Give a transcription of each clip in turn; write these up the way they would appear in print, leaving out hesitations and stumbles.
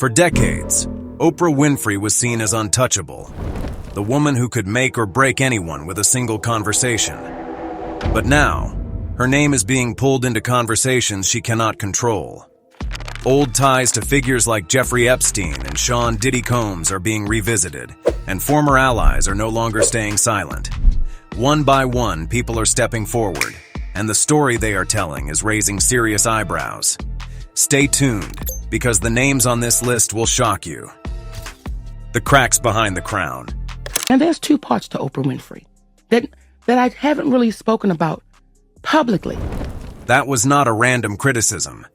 For decades, Oprah Winfrey was seen as untouchable, the woman who could make or break anyone with a single conversation. But now, her name is being pulled into conversations she cannot control. Old ties to figures like Jeffrey Epstein and Sean Diddy Combs are being revisited, and former allies are no longer staying silent. One by one, people are stepping forward, and the story they are telling is raising serious eyebrows. Stay tuned, because the names on this list will shock you. The cracks behind the crown. And there's two parts to Oprah Winfrey that I haven't really spoken about publicly. That was not a random criticism.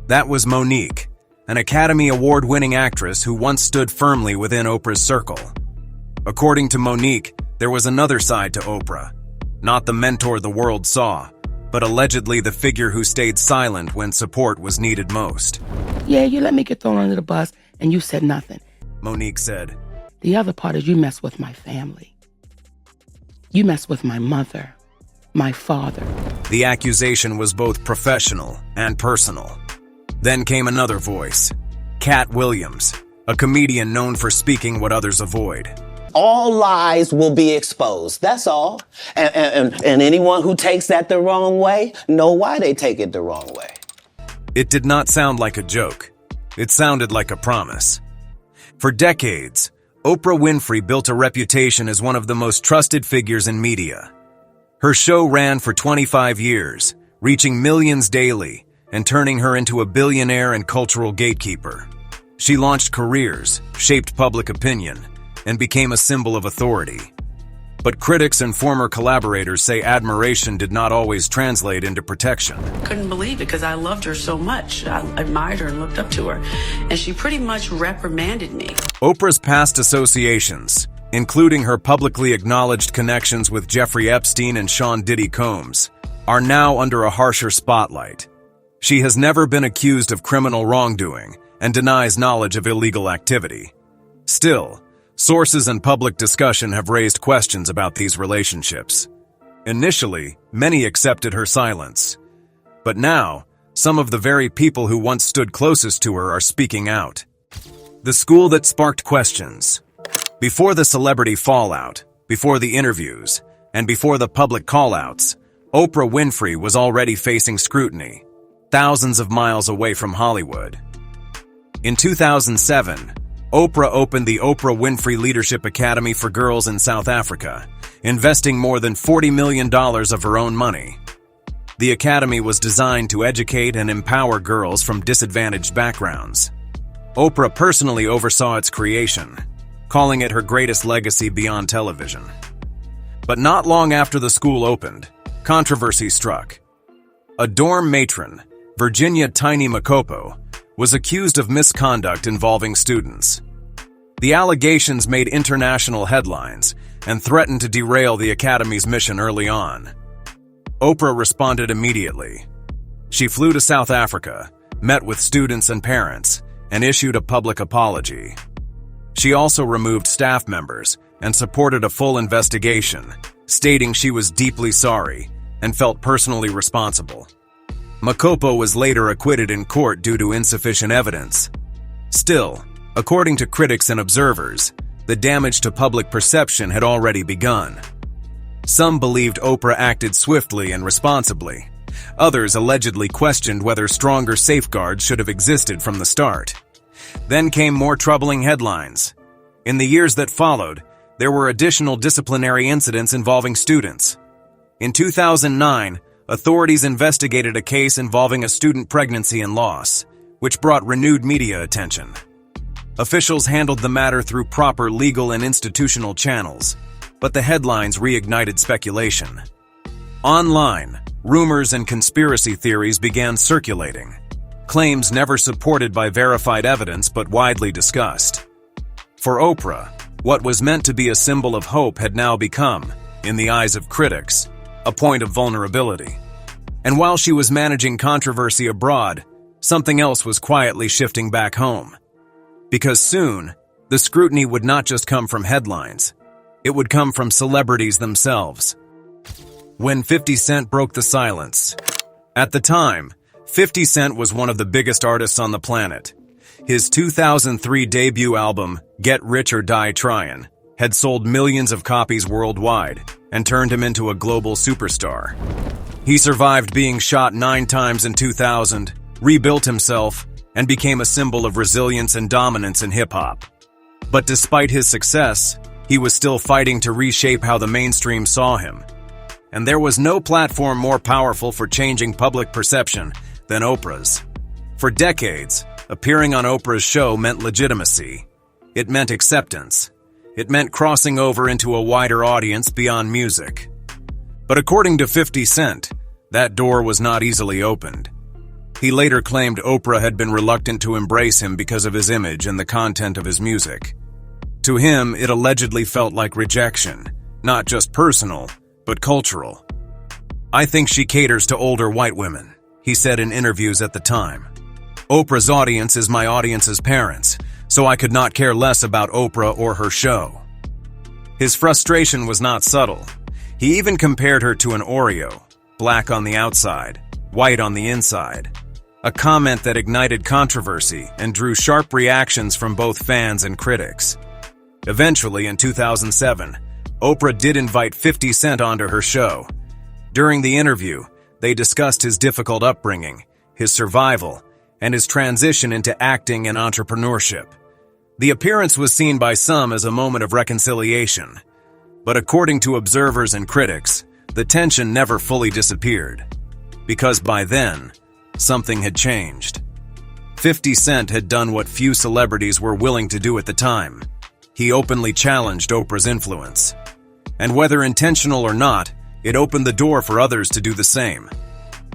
That was Monique, an Academy Award-winning actress who once stood firmly within Oprah's circle. According to Monique, there was another side to Oprah. Not the mentor the world saw, but allegedly the figure who stayed silent when support was needed most. Yeah, you let me get thrown under the bus and you said nothing. Monique said, The other part is you mess with my family. You mess with my mother, my father. The accusation was both professional and personal. Then came another voice, Katt Williams, a comedian known for speaking what others avoid. All lies will be exposed, that's all. And anyone who takes that the wrong way, know why they take it the wrong way. It did not sound like a joke. It sounded like a promise. For decades, Oprah Winfrey built a reputation as one of the most trusted figures in media. Her show ran for 25 years, reaching millions daily and turning her into a billionaire and cultural gatekeeper. She launched careers, shaped public opinion, and became a symbol of authority. But critics and former collaborators say admiration did not always translate into protection. Couldn't believe it because I loved her so much. I admired her and looked up to her. And she pretty much reprimanded me. Oprah's past associations, including her publicly acknowledged connections with Jeffrey Epstein and Sean Diddy Combs, are now under a harsher spotlight. She has never been accused of criminal wrongdoing and denies knowledge of illegal activity. Still, sources and public discussion have raised questions about these relationships. Initially, many accepted her silence. But now, some of the very people who once stood closest to her are speaking out. The school that sparked questions. Before the celebrity fallout, before the interviews, and before the public call-outs, Oprah Winfrey was already facing scrutiny, thousands of miles away from Hollywood. In 2007, Oprah opened the Oprah Winfrey Leadership Academy for Girls in South Africa, investing more than $40 million of her own money. The academy was designed to educate and empower girls from disadvantaged backgrounds. Oprah personally oversaw its creation, calling it her greatest legacy beyond television. But not long after the school opened, controversy struck. A dorm matron, Virginia Tiny Makopo, was accused of misconduct involving students. The allegations made international headlines and threatened to derail the academy's mission early on. Oprah responded immediately. She flew to South Africa, met with students and parents, and issued a public apology. She also removed staff members and supported a full investigation, stating she was deeply sorry and felt personally responsible. Makopo was later acquitted in court due to insufficient evidence. Still, according to critics and observers, the damage to public perception had already begun. Some believed Oprah acted swiftly and responsibly. Others allegedly questioned whether stronger safeguards should have existed from the start. Then came more troubling headlines. In the years that followed, there were additional disciplinary incidents involving students. In 2009, authorities investigated a case involving a student pregnancy and loss, which brought renewed media attention. Officials handled the matter through proper legal and institutional channels, but the headlines reignited speculation. Online, rumors and conspiracy theories began circulating, claims never supported by verified evidence but widely discussed. For Oprah, what was meant to be a symbol of hope had now become, in the eyes of critics, a point of vulnerability. And while she was managing controversy abroad, something else was quietly shifting back home. Because soon, the scrutiny would not just come from headlines, it would come from celebrities themselves. When 50 Cent broke the silence. At the time, 50 Cent was one of the biggest artists on the planet. His 2003 debut album, Get Rich or Die Tryin', had sold millions of copies worldwide and turned him into a global superstar. He survived being shot 9 times in 2000, rebuilt himself, and became a symbol of resilience and dominance in hip-hop. But despite his success, he was still fighting to reshape how the mainstream saw him. And there was no platform more powerful for changing public perception than Oprah's. For decades, appearing on Oprah's show meant legitimacy. It meant acceptance. It meant crossing over into a wider audience beyond music. But according to 50 Cent, that door was not easily opened. He later claimed Oprah had been reluctant to embrace him because of his image and the content of his music. To him, it allegedly felt like rejection, not just personal, but cultural. "I think she caters to older white women," he said in interviews at the time. "Oprah's audience is my audience's parents, so I could not care less about Oprah or her show." His frustration was not subtle. He even compared her to an Oreo, black on the outside, white on the inside. A comment that ignited controversy and drew sharp reactions from both fans and critics. Eventually, in 2007, Oprah did invite 50 Cent onto her show. During the interview, they discussed his difficult upbringing, his survival, and his transition into acting and entrepreneurship. The appearance was seen by some as a moment of reconciliation. But according to observers and critics, the tension never fully disappeared. Because by then, something had changed. 50 Cent had done what few celebrities were willing to do at the time. He openly challenged Oprah's influence. And whether intentional or not, it opened the door for others to do the same.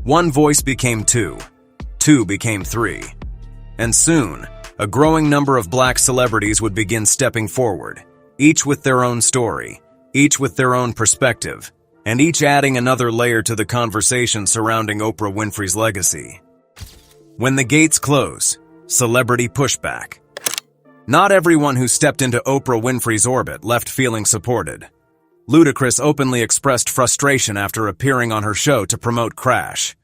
One voice became two. Two became three. And soon, a growing number of black celebrities would begin stepping forward, each with their own story, each with their own perspective, and each adding another layer to the conversation surrounding Oprah Winfrey's legacy. When the gates close, celebrity pushback. Not everyone who stepped into Oprah Winfrey's orbit left feeling supported. Ludacris openly expressed frustration after appearing on her show to promote Crash.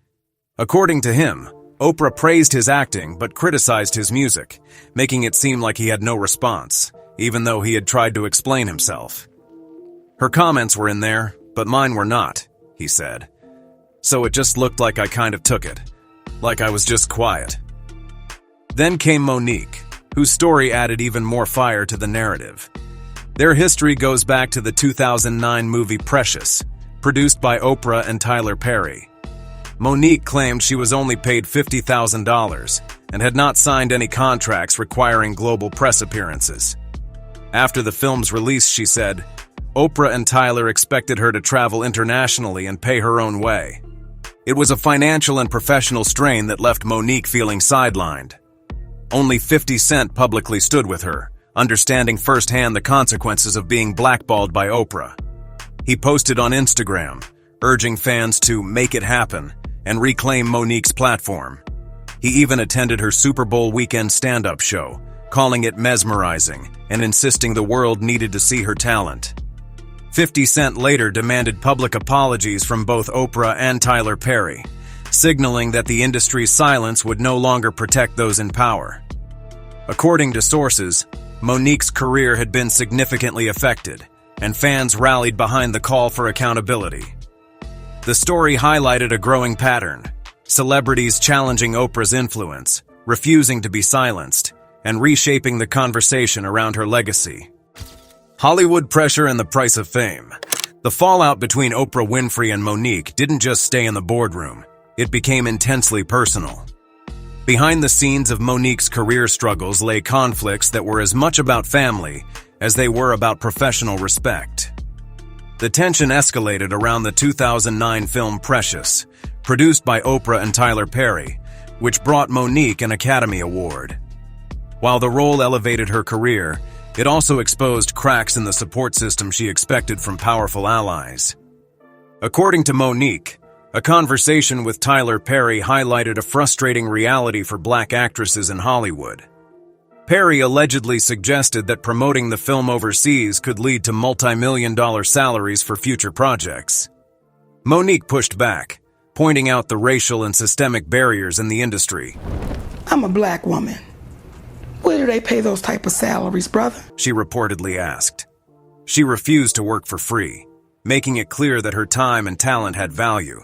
According to him, Oprah praised his acting but criticized his music, making it seem like he had no response, even though he had tried to explain himself. "Her comments were in there, but mine were not," he said. "So it just looked like I kind of took it, like I was just quiet." Then came Monique, whose story added even more fire to the narrative. Their history goes back to the 2009 movie Precious, produced by Oprah and Tyler Perry. Monique claimed she was only paid $50,000 and had not signed any contracts requiring global press appearances. After the film's release, she said, Oprah and Tyler expected her to travel internationally and pay her own way. It was a financial and professional strain that left Monique feeling sidelined. Only 50 Cent publicly stood with her, understanding firsthand the consequences of being blackballed by Oprah. He posted on Instagram, urging fans to make it happen and reclaim Monique's platform. He even attended her Super Bowl weekend stand-up show, calling it mesmerizing and insisting the world needed to see her talent. 50 Cent later demanded public apologies from both Oprah and Tyler Perry, signaling that the industry's silence would no longer protect those in power. According to sources, Monique's career had been significantly affected, and fans rallied behind the call for accountability. The story highlighted a growing pattern: celebrities challenging Oprah's influence, refusing to be silenced, and reshaping the conversation around her legacy. Hollywood pressure and the price of fame. The fallout between Oprah Winfrey and Monique didn't just stay in the boardroom. It became intensely personal. Behind the scenes of Monique's career struggles lay conflicts that were as much about family as they were about professional respect. The tension escalated around the 2009 film Precious, produced by Oprah and Tyler Perry, which brought Monique an Academy Award. While the role elevated her career, it also exposed cracks in the support system she expected from powerful allies. According to Monique, a conversation with Tyler Perry highlighted a frustrating reality for black actresses in Hollywood. Perry allegedly suggested that promoting the film overseas could lead to multi-million-dollar salaries for future projects. Monique pushed back, pointing out the racial and systemic barriers in the industry. I'm a black woman. Where do they pay those type of salaries, brother? She reportedly asked. She refused to work for free, making it clear that her time and talent had value,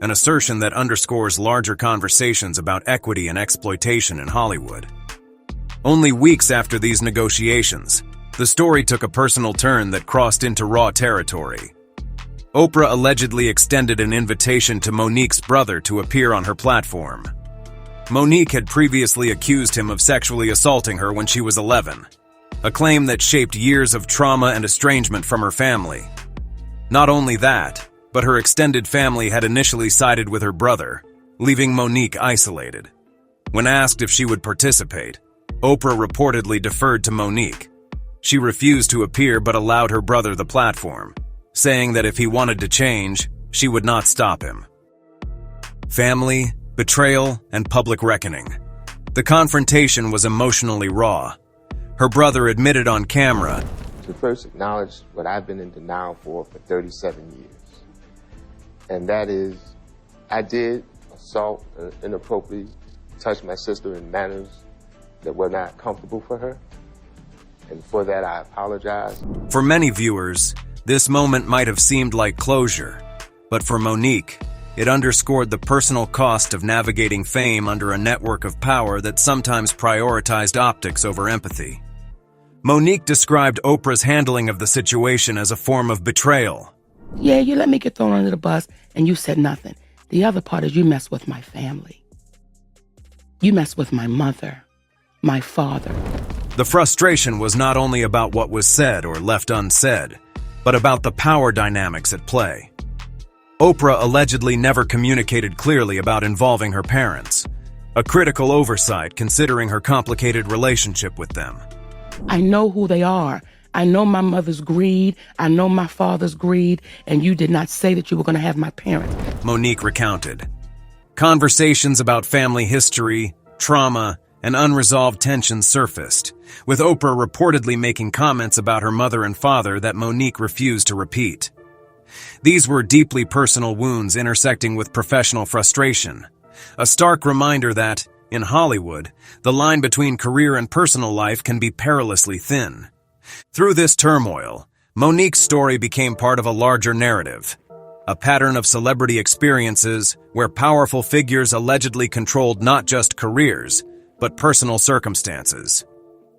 an assertion that underscores larger conversations about equity and exploitation in Hollywood. Only weeks after these negotiations, the story took a personal turn that crossed into raw territory. Oprah allegedly extended an invitation to Monique's brother to appear on her platform. Monique had previously accused him of sexually assaulting her when she was 11, a claim that shaped years of trauma and estrangement from her family. Not only that, but her extended family had initially sided with her brother, leaving Monique isolated. When asked if she would participate, Oprah reportedly deferred to Monique. She refused to appear but allowed her brother the platform, saying that if he wanted to change, she would not stop him. Family, betrayal, and public reckoning. The confrontation was emotionally raw. Her brother admitted on camera to first acknowledge what I've been in denial for 37 years. And that is, I did assault and inappropriately touch my sister in manners that were not comfortable for her. And for that, I apologize. For many viewers, this moment might have seemed like closure, but for Monique, it underscored the personal cost of navigating fame under a network of power that sometimes prioritized optics over empathy. Monique described Oprah's handling of the situation as a form of betrayal. Yeah, you let me get thrown under the bus and you said nothing. The other part is you mess with my family. You mess with my mother, my father. The frustration was not only about what was said or left unsaid, but about the power dynamics at play. Oprah allegedly never communicated clearly about involving her parents, a critical oversight considering her complicated relationship with them. I know who they are. I know my mother's greed. I know my father's greed. And you did not say that you were going to have my parents. Monique recounted. Conversations about family history, trauma, and unresolved tensions surfaced, with Oprah reportedly making comments about her mother and father that Monique refused to repeat. These were deeply personal wounds intersecting with professional frustration, a stark reminder that, in Hollywood, the line between career and personal life can be perilously thin. Through this turmoil, Monique's story became part of a larger narrative, a pattern of celebrity experiences where powerful figures allegedly controlled not just careers, but personal circumstances.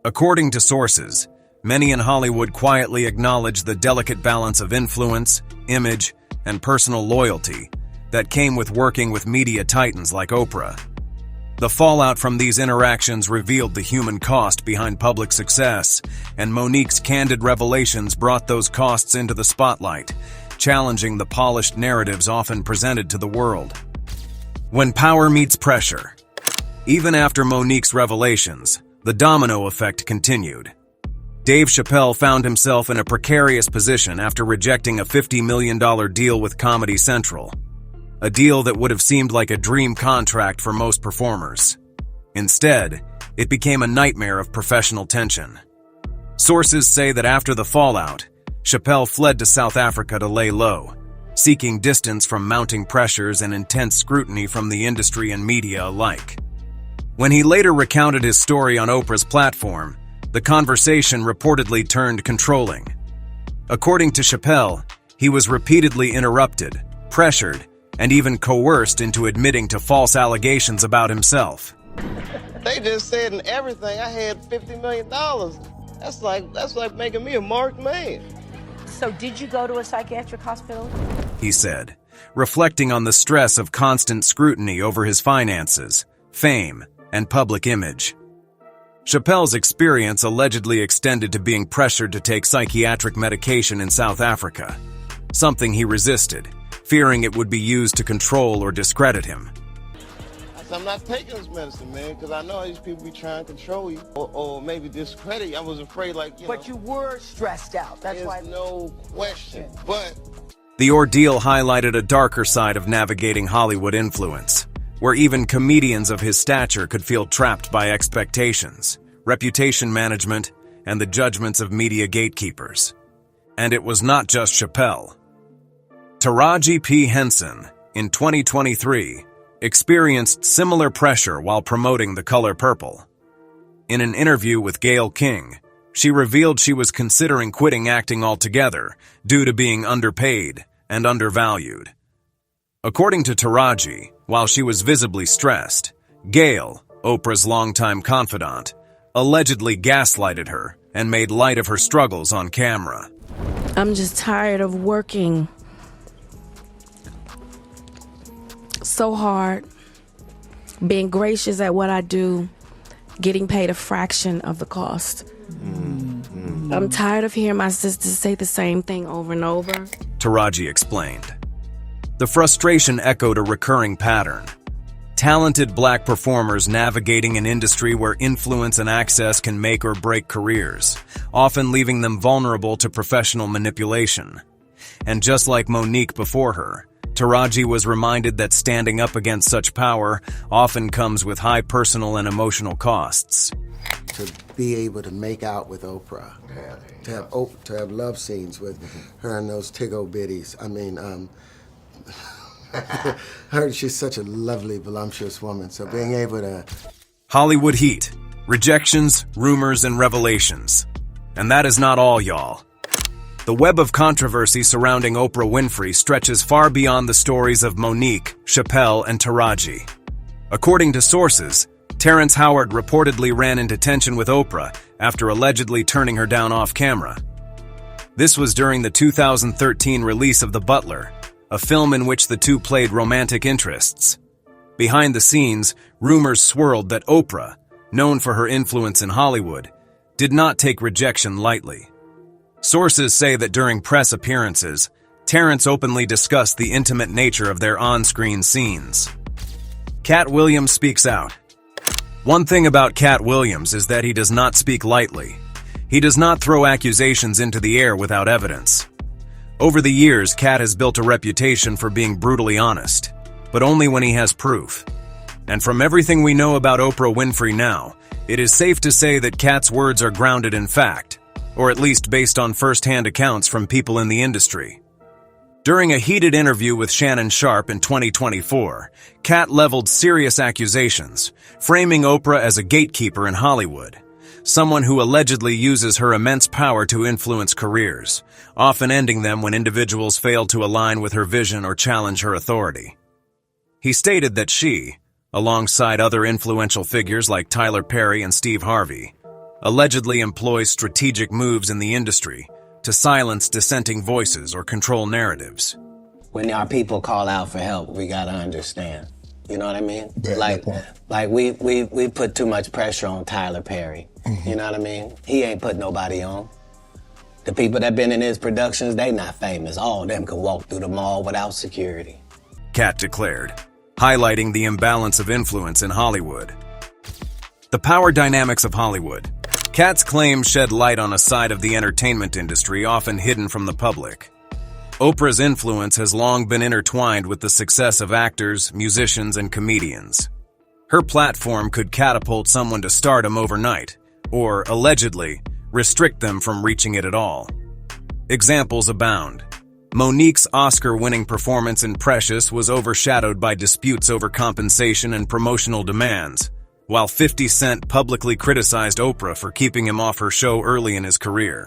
According to sources, many in Hollywood quietly acknowledge the delicate balance of influence, image, and personal loyalty that came with working with media titans like Oprah. The fallout from these interactions revealed the human cost behind public success, and Monique's candid revelations brought those costs into the spotlight, challenging the polished narratives often presented to the world. When power meets pressure. Even after Monique's revelations, the domino effect continued. Dave Chappelle found himself in a precarious position after rejecting a $50 million deal with Comedy Central, a deal that would have seemed like a dream contract for most performers. Instead, it became a nightmare of professional tension. Sources say that after the fallout, Chappelle fled to South Africa to lay low, seeking distance from mounting pressures and intense scrutiny from the industry and media alike. When he later recounted his story on Oprah's platform, the conversation reportedly turned controlling. According to Chappelle, he was repeatedly interrupted, pressured, and even coerced into admitting to false allegations about himself. They just said in everything I had $50 million. That's like making me a marked man. So did you go to a psychiatric hospital? He said, reflecting on the stress of constant scrutiny over his finances, fame, and public image. Chappelle's experience allegedly extended to being pressured to take psychiatric medication in South Africa, something he resisted, fearing it would be used to control or discredit him. I'm not taking this medicine, man, because I know these people be trying to control you or maybe discredit you. I was afraid, But you were stressed out. That's why. No question. But the ordeal highlighted a darker side of navigating Hollywood influence, where even comedians of his stature could feel trapped by expectations, reputation management, and the judgments of media gatekeepers. And it was not just Chappelle. Taraji P. Henson, in 2023, experienced similar pressure while promoting The Color Purple. In an interview with Gayle King, she revealed she was considering quitting acting altogether due to being underpaid and undervalued. According to Taraji, while she was visibly stressed, Gayle, Oprah's longtime confidant, allegedly gaslighted her and made light of her struggles on camera. I'm just tired of working so hard, being gracious at what I do, getting paid a fraction of the cost. I'm tired of hearing my sisters say the same thing over and over. Taraji explained. The frustration echoed a recurring pattern. Talented Black performers navigating an industry where influence and access can make or break careers, often leaving them vulnerable to professional manipulation. And just like Monique before her, Taraji was reminded that standing up against such power often comes with high personal and emotional costs. To be able to make out with Oprah, to have love scenes with her and those tiggo bitties. I mean, she's such a lovely, voluptuous woman, so being able to... Hollywood heat, rejections, rumors, and revelations. And that is not all, y'all. The web of controversy surrounding Oprah Winfrey stretches far beyond the stories of Monique, Chappelle, and Taraji. According to sources, Terrence Howard reportedly ran into tension with Oprah after allegedly turning her down off camera. This was during the 2013 release of The Butler, a film in which the two played romantic interests. Behind the scenes, rumors swirled that Oprah, known for her influence in Hollywood, did not take rejection lightly. Sources say that during press appearances, Terrence openly discussed the intimate nature of their on-screen scenes. Katt Williams speaks out. One thing about Katt Williams is that he does not speak lightly. He does not throw accusations into the air without evidence. Over the years, Katt has built a reputation for being brutally honest, but only when he has proof. And from everything we know about Oprah Winfrey now, it is safe to say that Katt's words are grounded in fact, or at least based on first-hand accounts from people in the industry. During a heated interview with Shannon Sharpe in 2024, Katt leveled serious accusations, framing Oprah as a gatekeeper in Hollywood, someone who allegedly uses her immense power to influence careers, often ending them when individuals fail to align with her vision or challenge her authority. He stated that she, alongside other influential figures like Tyler Perry and Steve Harvey, allegedly employs strategic moves in the industry to silence dissenting voices or control narratives. When our people call out for help, we gotta understand. You know what I mean? Yeah, like we put too much pressure on Tyler Perry. You know what I mean? He ain't put nobody on. The people that been in his productions, they not famous. All of them can walk through the mall without security. Katt declared, highlighting the imbalance of influence in Hollywood. The power dynamics of Hollywood. Katt's claims shed light on a side of the entertainment industry often hidden from the public. Oprah's influence has long been intertwined with the success of actors, musicians, and comedians. Her platform could catapult someone to stardom overnight, or, allegedly, restrict them from reaching it at all. Examples abound. Monique's Oscar-winning performance in Precious was overshadowed by disputes over compensation and promotional demands, while 50 Cent publicly criticized Oprah for keeping him off her show early in his career.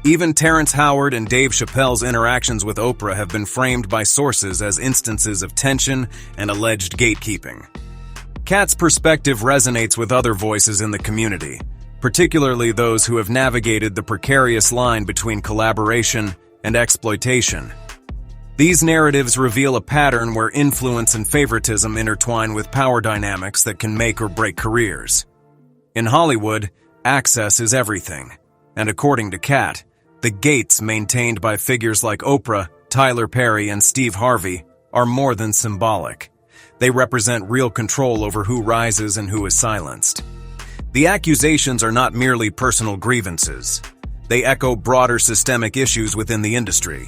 Even Terrence Howard and Dave Chappelle's interactions with Oprah have been framed by sources as instances of tension and alleged gatekeeping. Katt's perspective resonates with other voices in the community, particularly those who have navigated the precarious line between collaboration and exploitation. These narratives reveal a pattern where influence and favoritism intertwine with power dynamics that can make or break careers. In Hollywood, access is everything, and according to Katt, the gates maintained by figures like Oprah, Tyler Perry, and Steve Harvey are more than symbolic. They represent real control over who rises and who is silenced. The accusations are not merely personal grievances. They echo broader systemic issues within the industry.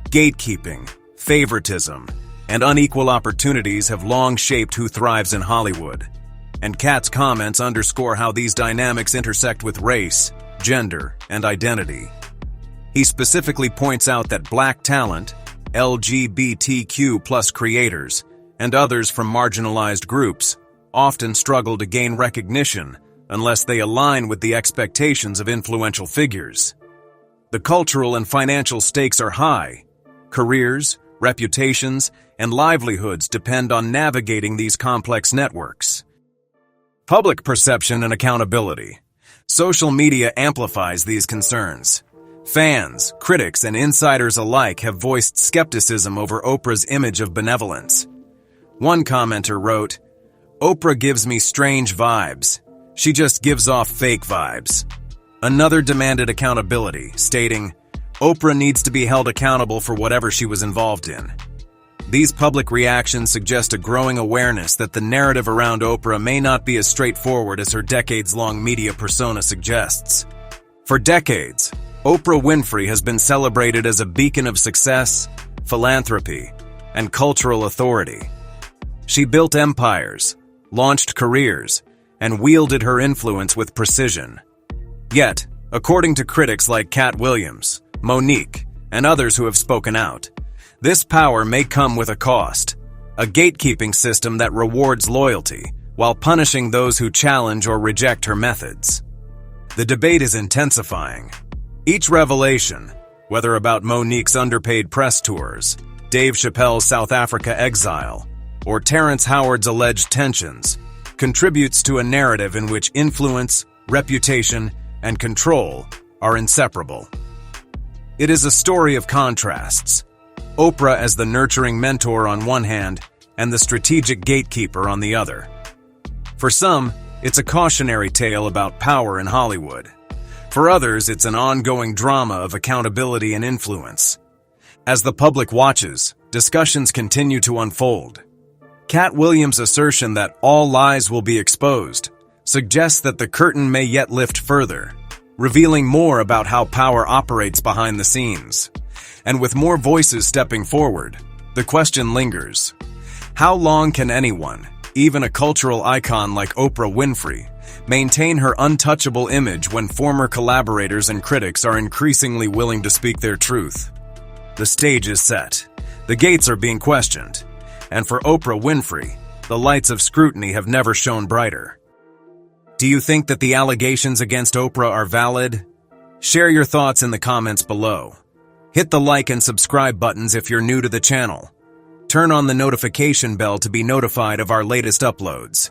Gatekeeping, favoritism, and unequal opportunities have long shaped who thrives in Hollywood. And Katt's comments underscore how these dynamics intersect with race, gender, and identity. He specifically points out that Black talent, LGBTQ+ creators, and others from marginalized groups often struggle to gain recognition, unless they align with the expectations of influential figures. The cultural and financial stakes are high. Careers, reputations, and livelihoods depend on navigating these complex networks. Public perception and accountability. Social media amplifies these concerns. Fans, critics, and insiders alike have voiced skepticism over Oprah's image of benevolence. One commenter wrote, "Oprah gives me strange vibes. She just gives off fake vibes." Another demanded accountability, stating, "Oprah needs to be held accountable for whatever she was involved in." These public reactions suggest a growing awareness that the narrative around Oprah may not be as straightforward as her decades-long media persona suggests. For decades, Oprah Winfrey has been celebrated as a beacon of success, philanthropy, and cultural authority. She built empires, launched careers, and wielded her influence with precision. Yet, according to critics like Katt Williams, Monique, and others who have spoken out, this power may come with a cost, a gatekeeping system that rewards loyalty while punishing those who challenge or reject her methods. The debate is intensifying. Each revelation, whether about Monique's underpaid press tours, Dave Chappelle's South Africa exile, or Terrence Howard's alleged tensions, contributes to a narrative in which influence, reputation, and control are inseparable. It is a story of contrasts. Oprah as the nurturing mentor on one hand, and the strategic gatekeeper on the other. For some, it's a cautionary tale about power in Hollywood. For others, it's an ongoing drama of accountability and influence. As the public watches, discussions continue to unfold. Katt Williams' assertion that all lies will be exposed suggests that the curtain may yet lift further, revealing more about how power operates behind the scenes. And with more voices stepping forward, the question lingers. How long can anyone, even a cultural icon like Oprah Winfrey, maintain her untouchable image when former collaborators and critics are increasingly willing to speak their truth? The stage is set. The gates are being questioned. And for Oprah Winfrey, the lights of scrutiny have never shone brighter. Do you think that the allegations against Oprah are valid? Share your thoughts in the comments below. Hit the like and subscribe buttons if you're new to the channel. Turn on the notification bell to be notified of our latest uploads.